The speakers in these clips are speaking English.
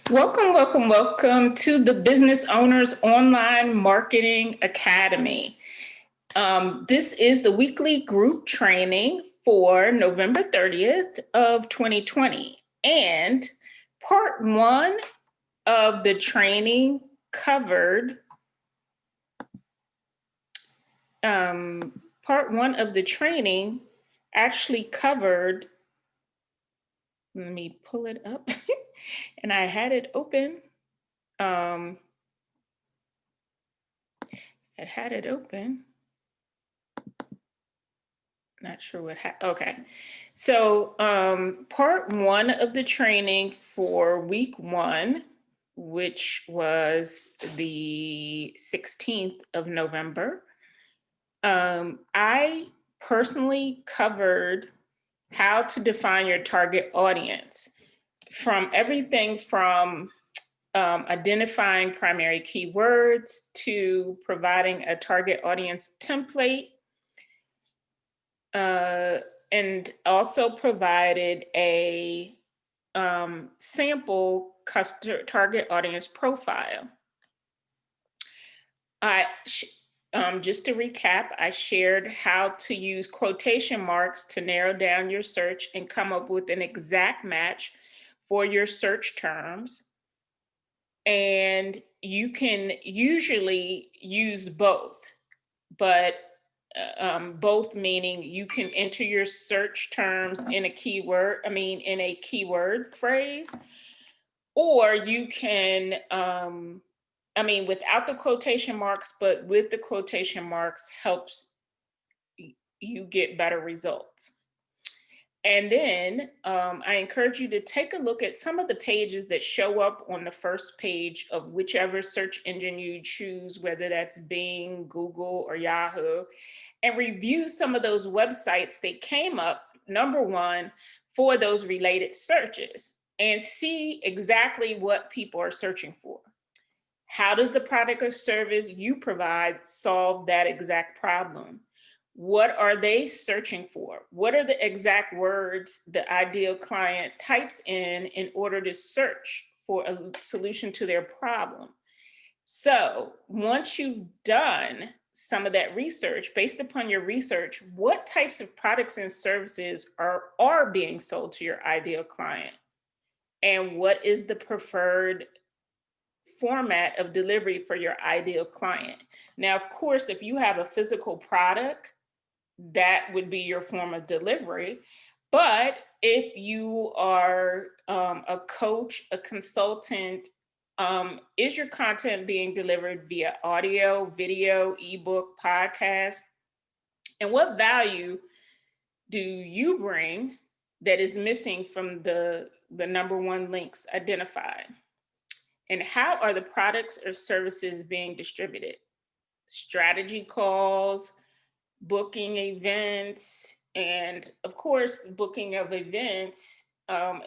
Welcome, welcome, welcome to the Business Owners Online Marketing Academy. This is the weekly group training for November 30th of 2020. And part one of the training covered, actually covered, let me pull it up, and I had it open. I had it open. Not sure what happened. Okay. So part one of the training for week one, which was the 16th of November, I personally covered how to define your target audience, from everything from identifying primary keywords to providing a target audience template, and also provided a sample target audience profile. Just to recap, I shared how to use quotation marks to narrow down your search and come up with an exact match for your search terms. And you can usually use both, but both meaning you can enter your search terms in a keyword phrase, or you can, without the quotation marks, but with the quotation marks helps you get better results. And then I encourage you to take a look at some of the pages that show up on the first page of whichever search engine you choose, whether that's Bing, Google, or Yahoo, and review some of those websites that came up, number one, for those related searches, and see exactly what people are searching for. How does the product or service you provide solve that exact problem? What are they searching for? What are the exact words the ideal client types in order to search for a solution to their problem? So once you've done some of that research, based upon your research, what types of products and services are being sold to your ideal client? And what is the preferred format of delivery for your ideal client? Now, of course, if you have a physical product, that would be your form of delivery. But if you are a coach, a consultant, is your content being delivered via audio, video, ebook, podcast? And what value do you bring that is missing from the number one links identified? And how are the products or services being distributed? Strategy calls, booking events, and of course, booking of events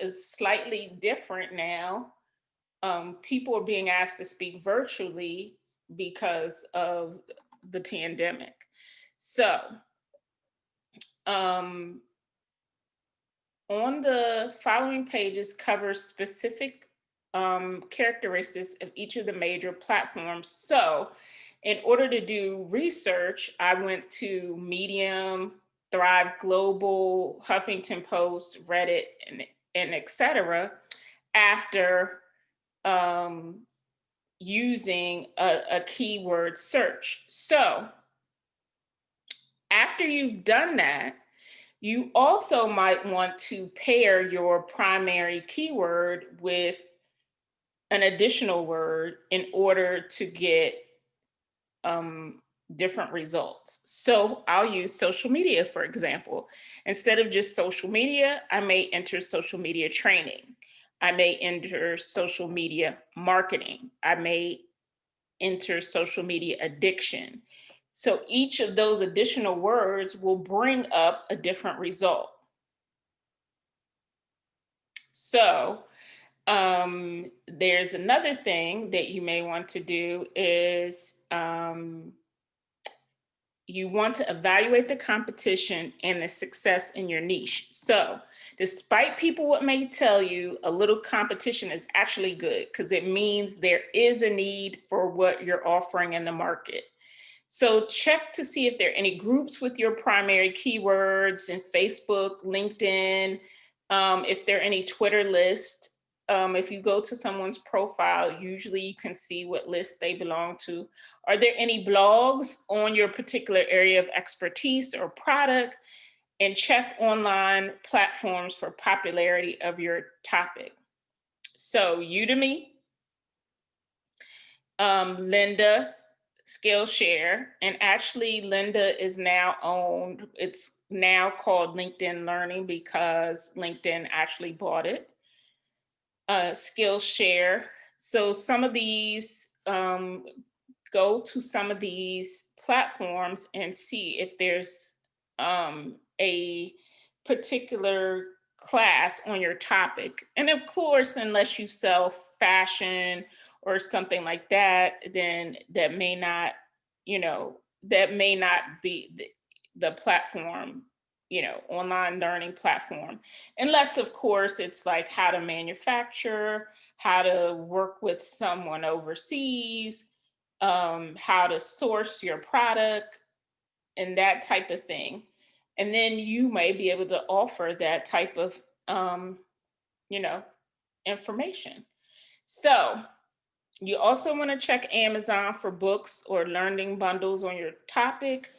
is slightly different now. People are being asked to speak virtually because of the pandemic. So, on the following pages cover specific characteristics of each of the major platforms. So, in order to do research, I went to Medium, Thrive Global, Huffington Post, Reddit, and etc. after using a keyword search. So after you've done that, you also might want to pair your primary keyword with an additional word in order to get different results. So I'll use social media, for example. Instead of just social media, I may enter social media training. I may enter social media marketing. I may enter social media addiction. So each of those additional words will bring up a different result. So there's another thing that you may want to do is you want to evaluate the competition and the success in your niche. So despite people what may tell you, a little competition is actually good because it means there is a need for what you're offering in the market. So check to see if there are any groups with your primary keywords in Facebook, LinkedIn, if there are any Twitter lists. If you go to someone's profile, usually you can see what list they belong to. Are there any blogs on your particular area of expertise or product? And check online platforms for popularity of your topic. So Udemy, Linda, Skillshare, and actually Linda is now owned, it's now called LinkedIn Learning because LinkedIn actually bought it. Skillshare. So some of these, go to some of these platforms and see if there's a particular class on your topic. And of course, unless you sell fashion or something like that, then that may not, that may not be the platform, online learning platform. Unless, of course, it's like how to manufacture, how to work with someone overseas, how to source your product, and that type of thing. And then you may be able to offer that type of, you know, information. So you also want to check Amazon for books or learning bundles on your topic.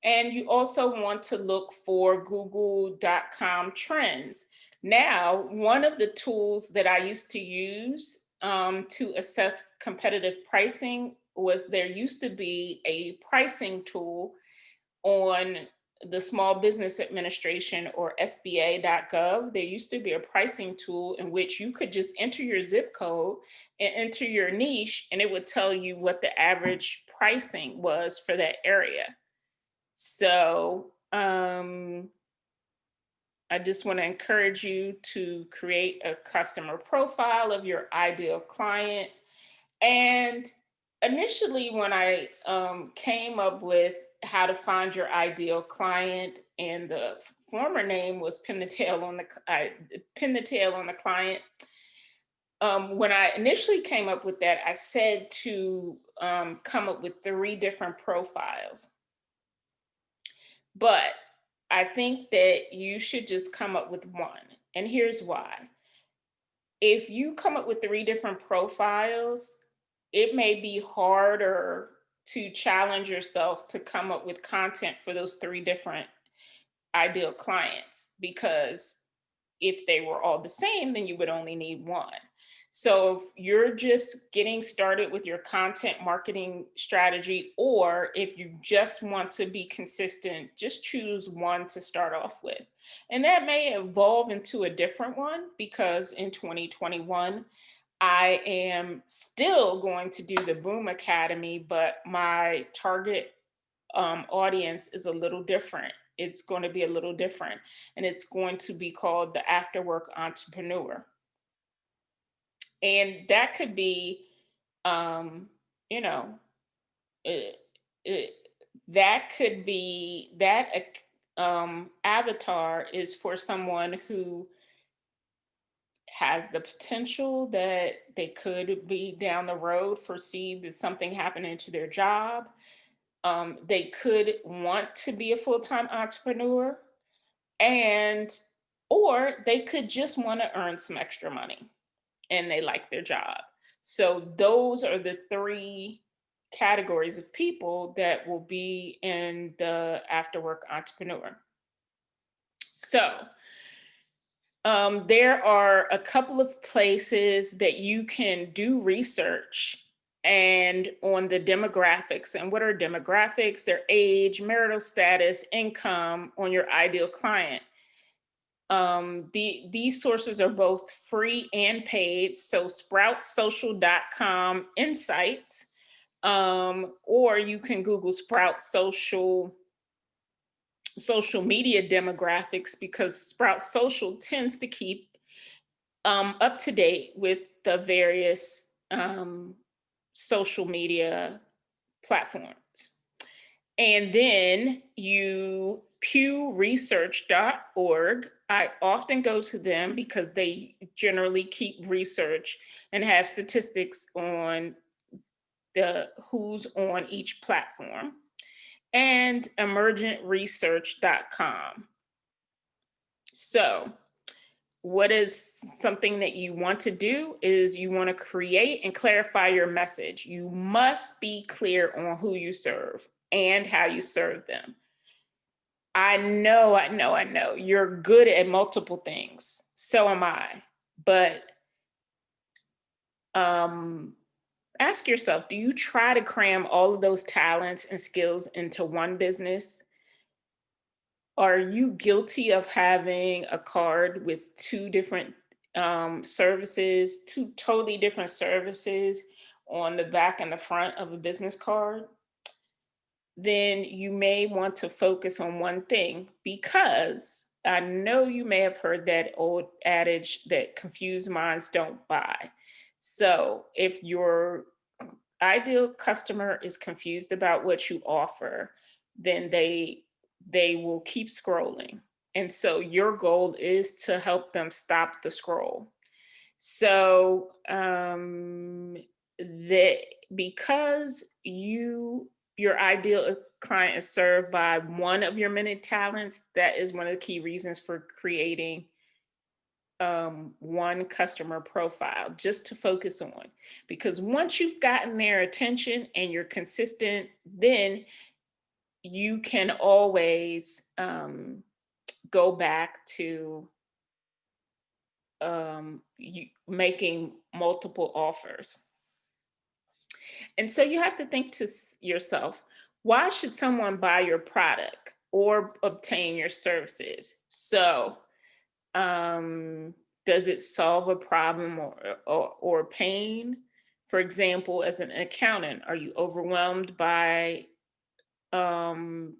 And you also want to look for google.com trends. Now, one of the tools that I used to use to assess competitive pricing was there used to be a pricing tool on the Small Business Administration or SBA.gov. There used to be a pricing tool in which you could just enter your zip code and enter your niche, and it would tell you what the average pricing was for that area. So I just want to encourage you to create a customer profile of your ideal client. And initially, when I came up with how to find your ideal client, and the former name was pin the tail on the client. When I initially came up with that, I said to come up with 3 different profiles. But I think that you should just come up with one. And here's why. If you come up with 3 different profiles, it may be harder to challenge yourself to come up with content for those 3 different ideal clients, because if they were all the same, then you would only need one. So if you're just getting started with your content marketing strategy, or if you just want to be consistent, just choose one to start off with. And that may evolve into a different one, because in 2021, I am still going to do the Boom Academy, but my target audience is a little different. It's going to be a little different, and it's going to be called the After Work Entrepreneur. And that could be, you know, it, that could be that avatar is for someone who has the potential that they could be down the road foresee that something happening to their job. They could want to be a full-time entrepreneur, and or they could just want to earn some extra money and they like their job. So those are the 3 categories of people that will be in the After Work Entrepreneur. So there are a couple of places that you can do research and on the demographics. And what are demographics? Their age, marital status, income on your ideal client. These sources are both free and paid. So sproutsocial.com insights, or you can Google Sprout social media demographics, because Sprout Social tends to keep up to date with the various social media platforms. And then you pewresearch.org. I often go to them because they generally keep research and have statistics on the who's on each platform, and emergentresearch.com. So, what is something that you want to do is you want to create and clarify your message. You must be clear on who you serve and how you serve them. I know. You're good at multiple things. So am I. But ask yourself, do you try to cram all of those talents and skills into one business? Are you guilty of having a card with two different services, two totally different services on the back and the front of a business card? Then you may want to focus on one thing, because I know you may have heard that old adage that confused minds don't buy. So if your ideal customer is confused about what you offer, then they will keep scrolling. And so your goal is to help them stop the scroll. So that because your ideal client is served by one of your many talents, that is one of the key reasons for creating one customer profile just to focus on. Because once you've gotten their attention and you're consistent, then you can always go back to making multiple offers. And so you have to think to yourself, why should someone buy your product or obtain your services? So, does it solve a problem or pain? For example, as an accountant, are you overwhelmed by um,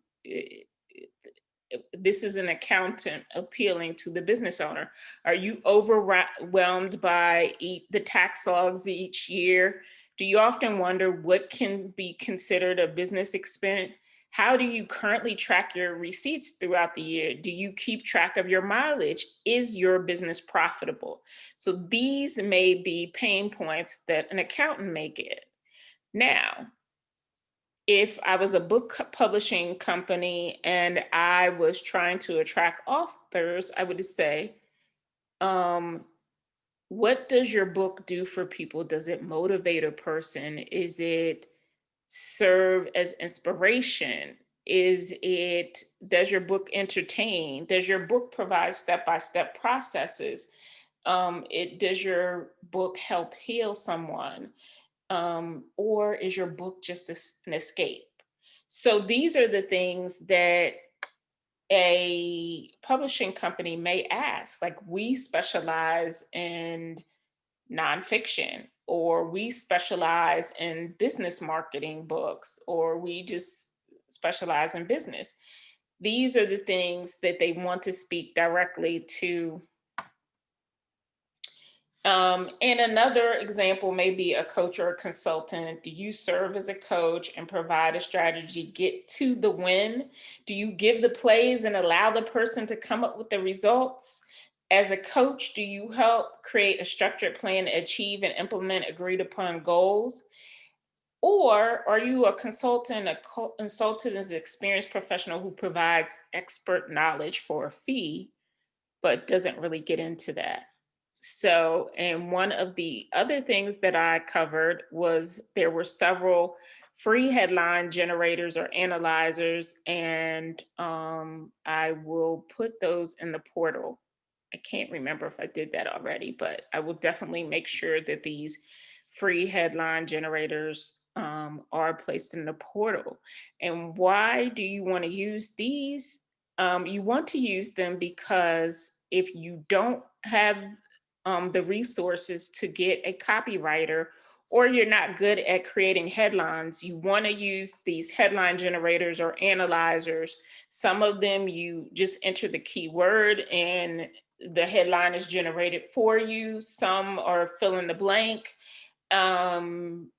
this is an accountant appealing to the business owner. Are you overwhelmed by the tax logs each year? Do you often wonder what can be considered a business expense? How do you currently track your receipts throughout the year? Do you keep track of your mileage? Is your business profitable? So these may be pain points that an accountant may get. Now, if I was a book publishing company and I was trying to attract authors, I would say, what does your book do for people? Does it motivate a person? Is it serve as inspiration? Does your book entertain? Does your book provide step-by-step processes? Does your book help heal someone? Or is your book just an escape? So these are the things that a publishing company may ask. Like, we specialize in nonfiction, or we specialize in business marketing books, or we just specialize in business. These are the things that they want to speak directly to. And another example may be a coach or a consultant. Do you serve as a coach and provide a strategy, get to the win? Do you give the plays and allow the person to come up with the results? As a coach, do you help create a structured plan to achieve and implement agreed upon goals? Or are you a consultant? A consultant is an experienced professional who provides expert knowledge for a fee, but doesn't really get into that. So, and one of the other things that I covered was there were several free headline generators or analyzers, and I will put those in the portal. I can't remember if I did that already, but I will definitely make sure that these free headline generators are placed in the portal. And why do you want to use these? You want to use them because if you don't have the resources to get a copywriter, or you're not good at creating headlines, you want to use these headline generators or analyzers. Some of them you just enter the keyword and the headline is generated for you. Some are fill in the blank. And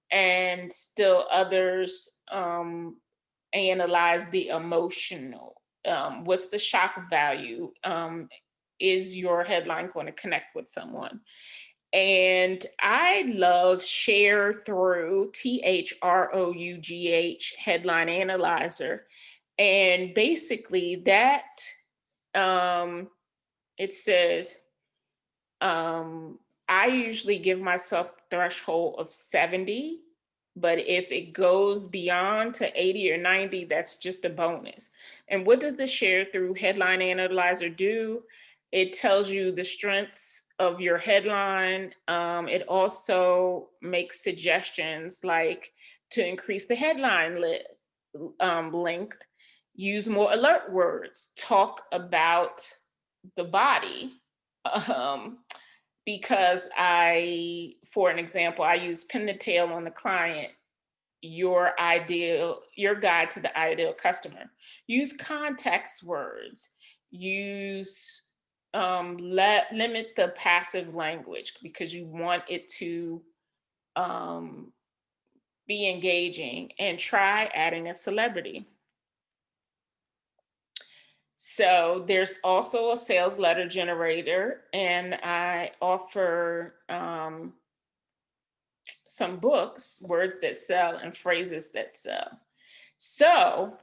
still others analyze the emotional. What's the shock value? Is your headline going to connect with someone? And I love Share Through, THROUGH, Headline Analyzer. And basically that, it says, I usually give myself threshold of 70, but if it goes beyond to 80 or 90, that's just a bonus. And what does the Share Through Headline Analyzer do? It tells you the strengths of your headline. It also makes suggestions like to increase the headline length, use more alert words, talk about the body. Because for an example, I use pin the tail on the client, your guide to the ideal customer. Use context words. Use limit the passive language because you want it to be engaging, and try adding a celebrity. So there's also a sales letter generator, and I offer some books, Words That Sell and Phrases That Sell. So